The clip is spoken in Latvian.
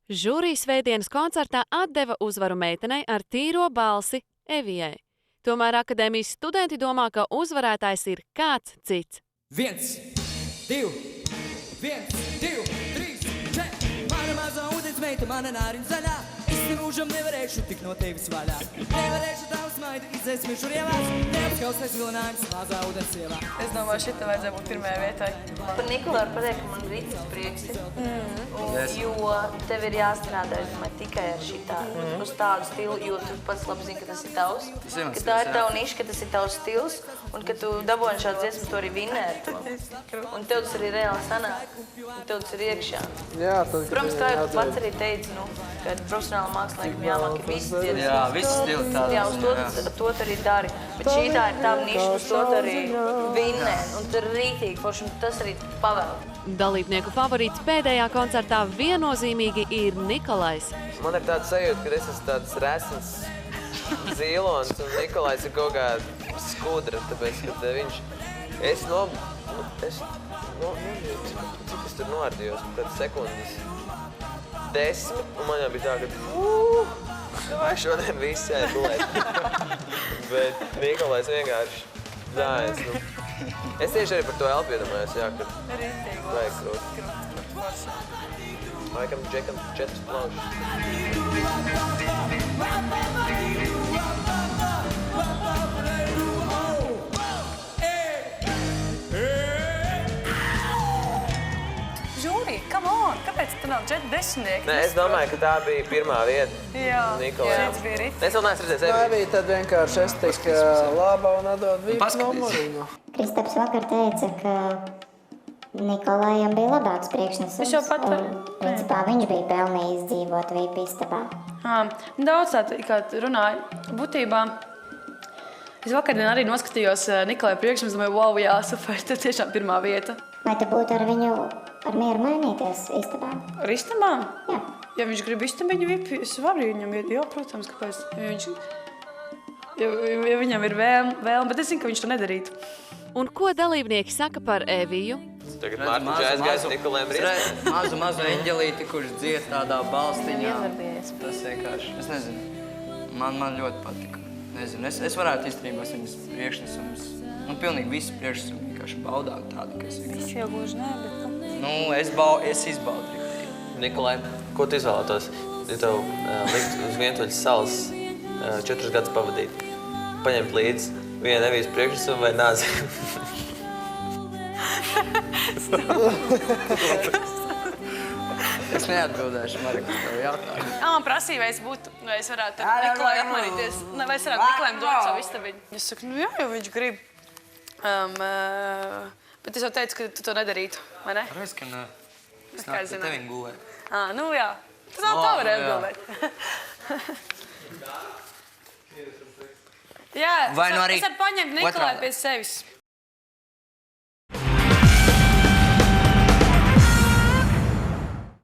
Žūrija svētdienas koncertā atdeva uzvaru meitenei ar tīro balsi Evijai. Tomēr akadēmijas studenti domā, ka uzvarētājs ir kāds cits. 1, 2, 1, 2, 3, 4. Mana mazā ūdens meita, mana nāriņa zaļā. Mūžam nevarēšu tik no tevis vaļā. Nevarēšu tavu smaidu izdzēsmišu rievās. Neapskaustais vilinājums mazā ūdens ielā. Es domāju, šita vajadzēja būt pirmajai vietai. Par Nikolu var pateikt, ka man rīcis prieksti. Jo tev ir jāstrādā, es domāju, tikai ar šitā, uz tādu stilu, jo tu pats labi zini, ka tas ir tavs. Ka tā ir tava niša, ka tas ir tavs stils, un ka tu dabūji šādu dziesmu, tu arī vinnē ar to. Un tev tas arī reāli sanāk. Un tev tas ir iekšā. Protams, kā jau tu pats arī teici, ka profesionāla māksliniekam jāmāk ir visi dziesmas. Jā, visi stili tādas. Jā, uz to tu arī dari. Bet šī tā ir tava niša, uz to tu arī vinnē. Un tu ir rītīgi forši, un tas arī pavēl. Dalībnieku favorīts pēdējā koncertā viennozīmīgi ir Nikolais. Man ir tāds sajūta, ka es esmu tāds resns zīlons, un Nikolais ir kaut kā skudra, tāpēc, ka viņš... Cik es tur noardījos? Tad sekundes 10, un man jau bija tā, ka vai šodien viss jāiet. Bet Nikolais vienkārši dājas. Es tieši arī par to elpu iedomājos, jā, ka vajag krūt. Laikam Džekam 4 plaušas. Žūrija, come on! Kāpēc tu nav 10? Nē, es domāju, ka tā bija pirmā vieta. Jā, Nikolai. šeit bija rīts. Es vēl neesmu redzējis Eviju. Evija tad vienkārši es teiktu, ka laba un atdod vipu numuriņu. Kristaps vakar teica, ka Nikolajam bija labāks priekšnesums. Es jau pat varu. Principā viņš bija pelnījis dzīvot VIP istabā. Daudz tā, kā runāju. Būtībā, es vakardien arī noskatījos Nikolai priekšnesums, domāju, wow, jā, super, tas tiešām pirmā vieta. Vai tu būtu ar viņu ar mieru mainīties istabā? Ar istabām? Jā. Ja viņš grib istabiņu vipi, es varu viņam iet. Jā, protams, kāpēc. Ja viņam ir vēlme, bet es zinu, ka viņš to nedarītu. Un ko dalībnieki saka par Eviju? Tagad Mārtiņš aizgājas Nikolēm riestā. Mazu eņģelīti, kurš dzied tādā balstiņā. Iedarbies. Tas vienkārši, es nezinu, man ļoti patika. Nezinu, es varētu izturībās viņas priekšnesumus. Pilnīgi visi priekšnesumi vienkārši baudāt tādu, ka es vienkārši... Es jau gluži ne, bet... Es izbaudu riktīgi. Nikolai, ko tu izvēlētos? Ja tev likt uz Vientuļas salas 4 gadus pavadīt, paņemt līdzi vienu Evijas priekšnesumu vai nāzi? Es neatbildēšu, Marika, uz tev jautājumu. Man prasīja, vai es būtu, vai es varētu Nikolai apmainīties, vai es varētu Nikolajam dot savu istabiņu. Es saku, jā, jo viņš grib. Bet es jau teicu, ka tu to nedarītu, vai ne? Reiz, ka nē. Es kā nāku zināju. pie tevim gulēt. Nu jā, tas vēl tā var atbildēt. Jā, Vai nu arī es varu paņemt Nikolai otrādi. pie sevis.